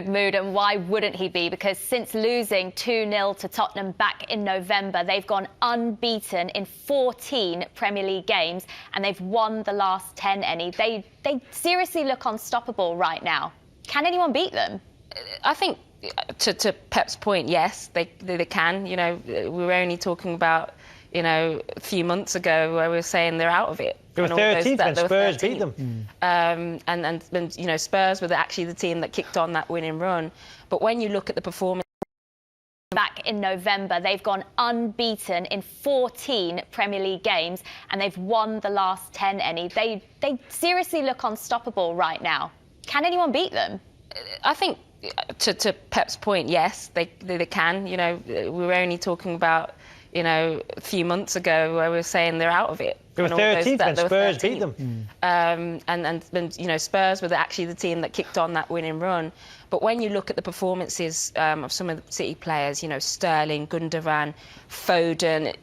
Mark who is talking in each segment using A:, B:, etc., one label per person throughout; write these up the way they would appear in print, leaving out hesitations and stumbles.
A: Mood, and why wouldn't he be? Because since losing 2-0 to Tottenham back in November, they've gone unbeaten in 14 Premier League games, and they've won the last 10. They seriously look unstoppable right now. Can anyone beat them?
B: I think, to Pep's point, yes, they can. You know, we were only talking about, you know, a few months ago where we were saying they're out of it.
C: They were 13th when Spurs beat them.
B: And you know, Spurs were actually the team that kicked on that winning run. But when you look at the performance
A: back in November, they've gone unbeaten in 14 Premier League games, and they've won the last 10. They seriously look unstoppable right now. Can anyone beat them?
B: I think, to Pep's point, yes, they can. You know, we were only talking about, you know, a few months ago where we were saying they're out of it.
C: They were 13th when Spurs beat them.
B: And you know, Spurs were actually the team that kicked on that winning run. But when you look at the performances of some of the City players, you know, Sterling, Gundogan, Foden,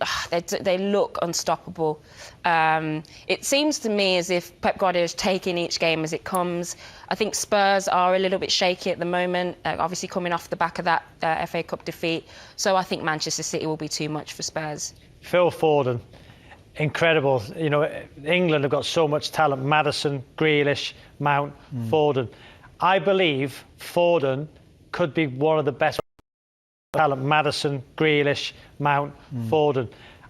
B: they look unstoppable. It seems to me as if Pep Guardiola is taking each game as it comes. I think Spurs are a little bit shaky at the moment, obviously coming off the back of that FA Cup defeat. So I think Manchester City will be too much for Spurs.
C: Phil Foden, incredible. You know, England have got so much talent. Maddison, Grealish, Mount, Foden. I believe Foden could be one of the best talent. Maddison, Grealish, Mount, Foden.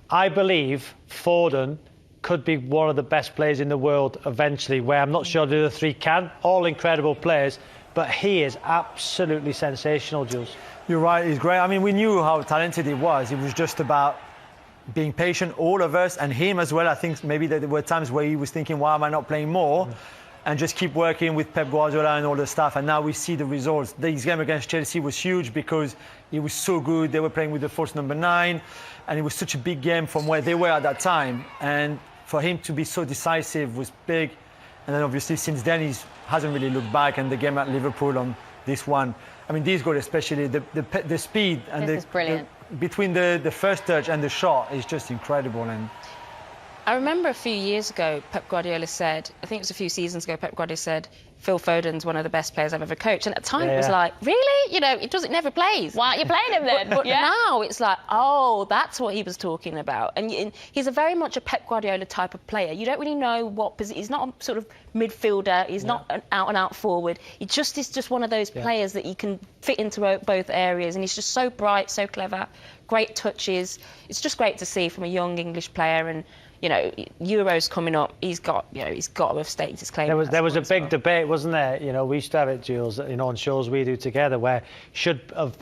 C: I believe Foden could be one of the best players in the world eventually, where I'm not sure the other three can. All incredible players, but he is absolutely sensational, Jules.
D: You're right, he's great. I mean, we knew how talented he was. It was just about being patient, all of us, and him as well. I think maybe there were times where he was thinking, why am I not playing more? And just keep working with Pep Guardiola and all the stuff. And now we see the results. This game against Chelsea was huge because it was so good. They were playing with the false number 9, and it was such a big game from where they were at that time. And for him to be so decisive was big. And then obviously since then he hasn't really looked back. And the game at Liverpool on this one, I mean, these goals especially, the speed and
A: this is brilliant.
D: Between the first touch and the shot is just incredible. And
B: I remember a few years ago, Pep Guardiola said, I think it was a few seasons ago, Pep Guardiola said, Phil Foden's one of the best players I've ever coached. And at the time it was like, really? You know, it never plays.
A: Why aren't you playing him then?
B: But now it's like, oh, that's what he was talking about. And he's very much a Pep Guardiola type of player. You don't really know what position. He's not a sort of midfielder. He's not an out-and-out forward. He just is just one of those players that you can fit into both areas. And he's just so bright, so clever, great touches. It's just great to see from a young English player. And you know, Euros coming up, he's got to have stated his claim.
C: There was a big debate, wasn't there? You know, we used to have it, Jules, you know, on shows we do together, where should have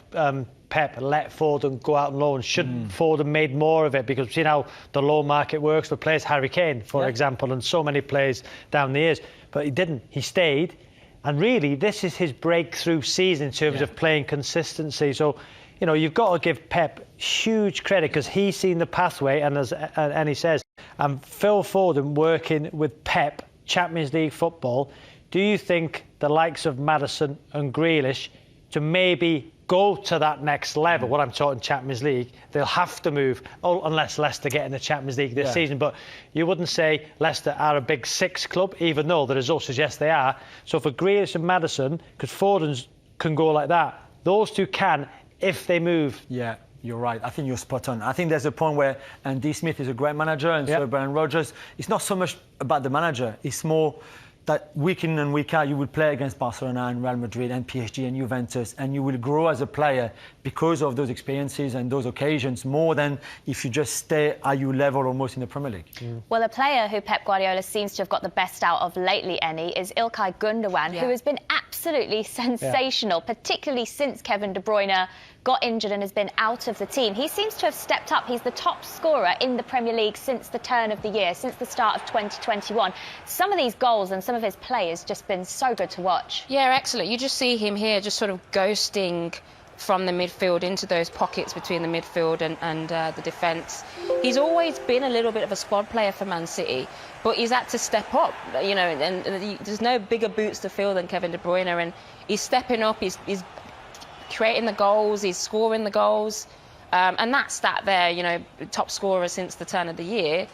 C: Pep let Foden go out on loan? Should Foden made more of it? Because we've seen how the loan market works for players, Harry Kane, for example, and so many players down the years. But he didn't. He stayed. And really, this is his breakthrough season in terms of playing consistency. So, you know, you've got to give Pep huge credit because he's seen the pathway, and he says, Phil Foden working with Pep, Champions League football, do you think the likes of Maddison and Grealish to maybe go to that next level, what I'm talking Champions League, they'll have to move, unless Leicester get in the Champions League this season, but you wouldn't say Leicester are a big six club, even though the results suggest they are. So for Grealish and Maddison, because Foden can go like that, those two can, if they move.
D: Yeah, you're right. I think you're spot on. I think there's a point where Andy Smith is a great manager, and so Brendan Rodgers. It's not so much about the manager. It's more that week in and week out you will play against Barcelona and Real Madrid and PSG and Juventus, and you will grow as a player because of those experiences and those occasions more than if you just stay at your level almost in the Premier League.
A: Well, a player who Pep Guardiola seems to have got the best out of lately, Ennie, is Ilkay Gundogan, who has been absolutely sensational, particularly since Kevin De Bruyne got injured and has been out of the team. He seems to have stepped up. He's the top scorer in the Premier League since the turn of the year, since the start of 2021. Some of these goals and some of his play has just been so good to watch.
B: Yeah, excellent. You just see him here just sort of ghosting from the midfield into those pockets between the midfield and the defence. He's always been a little bit of a squad player for Man City, but he's had to step up, you know, and there's no bigger boots to fill than Kevin De Bruyne, and he's stepping up, he's creating the goals, he's scoring the goals, and that stat there, you know, top scorer since the turn of the year,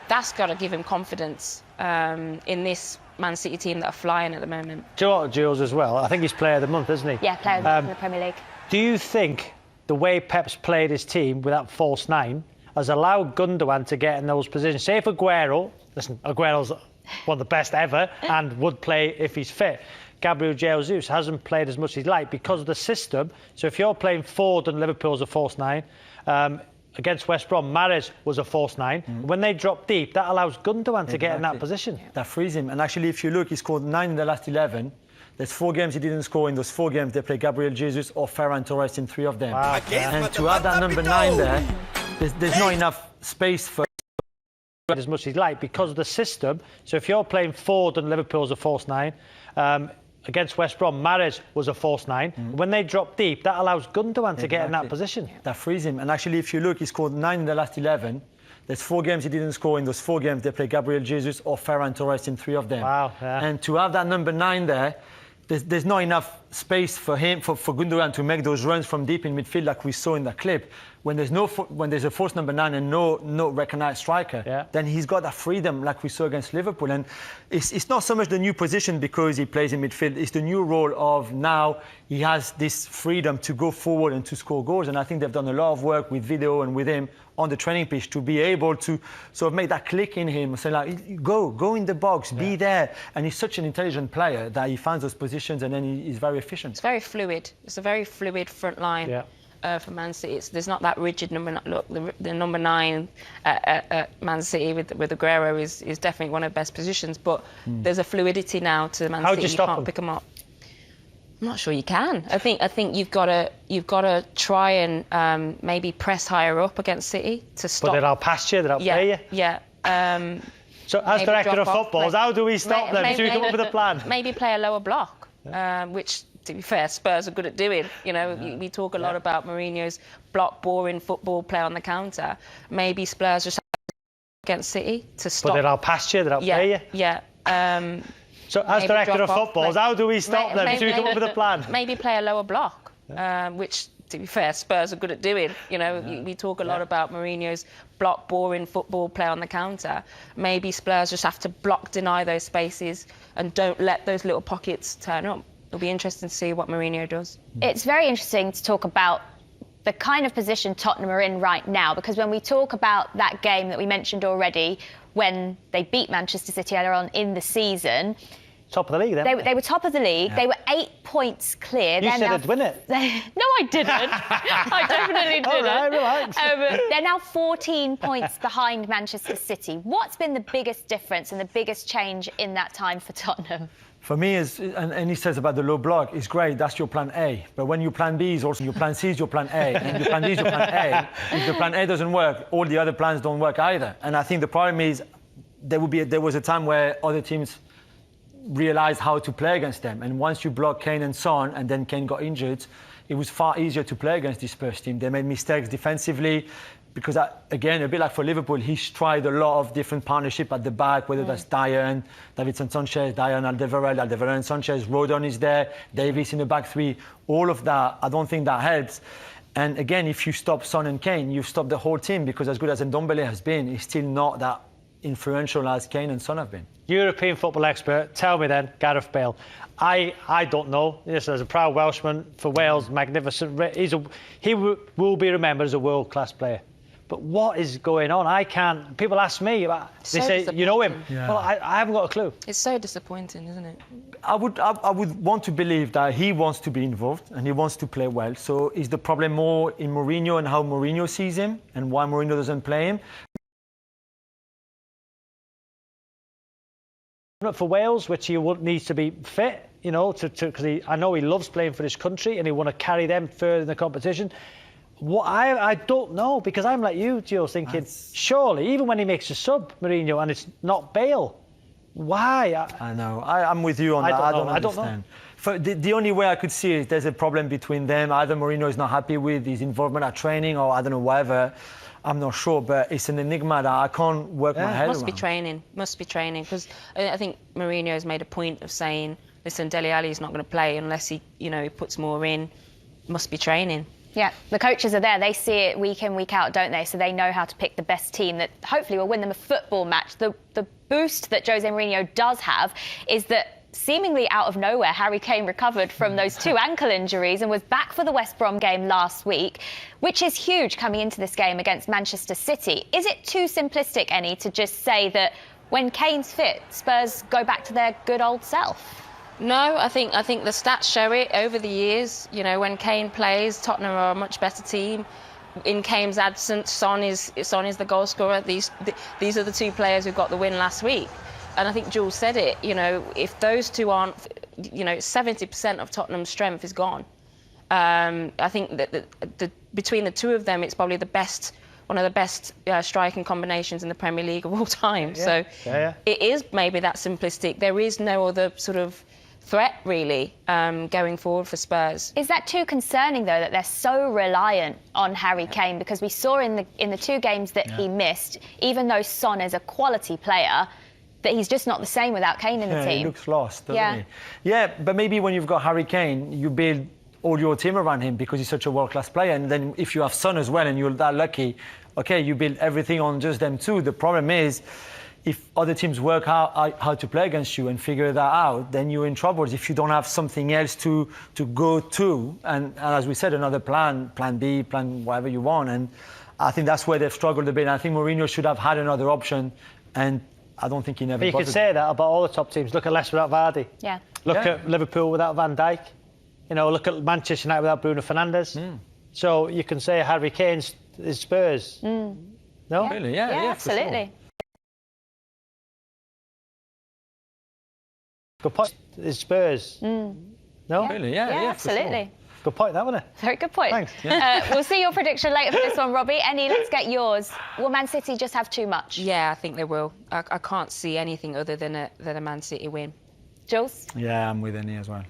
B: that's got to give him confidence in this Man City team that are flying at the moment.
C: Do you know what, Jules, as well? I think he's player of the month, isn't he?
A: Yeah, player of the month in the Premier League.
C: Do you think the way Pep's played his team with that false nine has allowed Gundogan to get in those positions? Say if Aguero's one of the best ever and would play if he's fit. Gabriel Jesus hasn't played as much as he'd like because of the system. So if you're playing Ford and Liverpool's a false nine, against West Brom, Mahrez was a false nine. When they drop deep, that allows Gundogan to get in that position.
D: That frees him. And actually, if you look, he scored 9 in the last 11. There's 4 games he didn't score. In those 4 games, they play Gabriel Jesus or Ferran Torres in 3 of them.
C: Wow.
D: And to have that number 9 there, there's not enough space for
C: as much as he'd like because of the system. So if you're playing Ford and Liverpool's a false nine, against West Brom, Mahrez was a false nine. When they drop deep, that allows Gundogan to get in that position.
D: That frees him. And actually, if you look, he scored 9 in the last 11. There's 4 games he didn't score. In those 4 games, they play Gabriel Jesus or Ferran Torres in 3 of them.
C: Wow. Yeah.
D: And to have that number 9 there, there's not enough space for him, for Gundogan to make those runs from deep in midfield like we saw in the clip. When there's a false number 9 and no recognised striker, then he's got that freedom like we saw against Liverpool. And it's not so much the new position because he plays in midfield. It's the new role of now he has this freedom to go forward and to score goals. And I think they've done a lot of work with video and with him on the training pitch to be able to sort of make that click in him. So like, go in the box, be there. And he's such an intelligent player that he finds those positions and then he's very efficient.
B: It's very fluid. It's a very fluid front line.
C: Yeah.
B: For Man City, there's not that rigid number. Look, the number 9 at Man City with Aguero is definitely one of the best positions. But there's a fluidity now to Man City. You can't pick them up. I'm not sure you can. I think you've got to try and maybe press higher up against City to stop.
C: But they'll outpass you. They'll outplay you.
B: Yeah.
C: So as director of footballs, how do we stop them? Should we come up with a plan?
B: Maybe play a lower block, which, to be fair, Spurs are good at doing. You know, we talk a lot about Mourinho's block, boring football, play on the counter. Maybe Spurs just against City to stop.
C: But they'll outpass you. They'll outplay you.
B: Yeah.
C: So as director of footballs, how do we stop them? Should we come up with a plan?
B: Maybe play a lower block, which, to be fair, Spurs are good at doing. You know, we talk a lot about Mourinho's block, boring football, play on the counter. Maybe Spurs just have to deny those spaces and don't let those little pockets turn up. It'll be interesting to see what Mourinho does.
A: It's very interesting to talk about the kind of position Tottenham are in right now, because when we talk about that game that we mentioned already, when they beat Manchester City earlier on in the season,
C: top of the league, then.
A: They were top of the league. Yeah. They were 8 points clear.
C: You said they'd win it.
A: No, I didn't. I definitely didn't.
C: All right, relax.
A: They're now 14 points behind Manchester City. What's been the biggest difference and the biggest change in that time for Tottenham?
D: For me, and he says about the low block, it's great, that's your plan A. But when your plan B is also your plan C is your plan A, and your plan B is your plan A, if the plan A doesn't work, all the other plans don't work either. And I think the problem is there was a time where other teams realised how to play against them. And once you block Kane and Son, and then Kane got injured, it was far easier to play against this Spurs team. They made mistakes defensively. Because, again, a bit like for Liverpool, he's tried a lot of different partnership at the back, whether that's Davidsson Sanchez, Alderweireld, Sanchez, Rodon is there, Davies in the back 3. All of that, I don't think that helps. And, again, if you stop Son and Kane, you stop the whole team, because as good as Ndombele has been, he's still not that influential as Kane and Son have been.
C: European football expert, tell me then, Gareth Bale. I don't know. Yes, as a proud Welshman for Wales, magnificent. He will be remembered as a world-class player. But what is going on? I can't. People ask me about. They say, you know him. Yeah. Well, I haven't got a clue.
B: It's so disappointing, isn't it?
D: I would want to believe that he wants to be involved and he wants to play well. So is the problem more in Mourinho and how Mourinho sees him and why Mourinho doesn't play him?
C: For Wales, which he needs to be fit, you know, because I know he loves playing for his country and he want to carry them further in the competition. What I don't know, because I'm like you, Gio, thinking, surely, even when he makes a sub, Mourinho, and it's not Bale, why?
D: I know. I'm with you on that. I don't understand. For the only way I could see is there's a problem between them. Either Mourinho is not happy with his involvement at training, or I don't know, whatever. I'm not sure, but it's an enigma that I can't work my head around.
B: Must be training, because I think Mourinho has made a point of saying, listen, Dele Alli is not going to play unless he puts more in. Must be training.
A: Yeah, the coaches are there. They see it week in, week out, don't they? So they know how to pick the best team that hopefully will win them a football match. The boost that Jose Mourinho does have is that seemingly out of nowhere, Harry Kane recovered from those 2 ankle injuries and was back for the West Brom game last week, which is huge coming into this game against Manchester City. Is it too simplistic, Ennie, to just say that when Kane's fit, Spurs go back to their good old self?
B: No, I think the stats show it over the years. You know, when Kane plays, Tottenham are a much better team. In Kane's absence, Son is the goal scorer. These are the 2 players who got the win last week. And I think Jules said it, you know, if those 2 aren't, you know, 70% of Tottenham's strength is gone. I think that between the 2 of them, it's probably one of the best striking combinations in the Premier League of all time. So it is maybe that simplistic. There is no other sort of threat, really, going forward for Spurs.
A: Is that too concerning, though, that they're so reliant on Harry Kane? Because we saw in the 2 games that he missed, even though Son is a quality player, that he's just not the same without Kane in the team.
D: He looks lost, doesn't he? Yeah, but maybe when you've got Harry Kane, you build all your team around him because he's such a world-class player. And then if you have Son as well and you're that lucky, okay, you build everything on just them 2. The problem is, if other teams work out how to play against you and figure that out, then you're in trouble if you don't have something else to go to. And as we said, another plan B, plan whatever you want. And I think that's where they've struggled a bit. And I think Mourinho should have had another option. And I don't think he never.
C: But you could say that about all the top teams. Look at Leicester without Vardy.
A: Yeah.
C: Look at Liverpool without Van Dijk. You know, look at Manchester United without Bruno Fernandes. So you can say Harry Kane's is Spurs. No?
D: Really? Yeah,
A: absolutely.
C: Good point. Is Spurs. No?
D: Really? Yeah,
A: absolutely.
C: Good point, that, wasn't it?
A: Very good point.
C: Thanks.
A: We'll see your prediction later for this one, Robbie. Ennie, let's get yours. Will Man City just have too much?
B: Yeah, I think they will. I can't see anything other than a Man City win.
A: Jules?
D: Yeah, I'm with Ennie as well.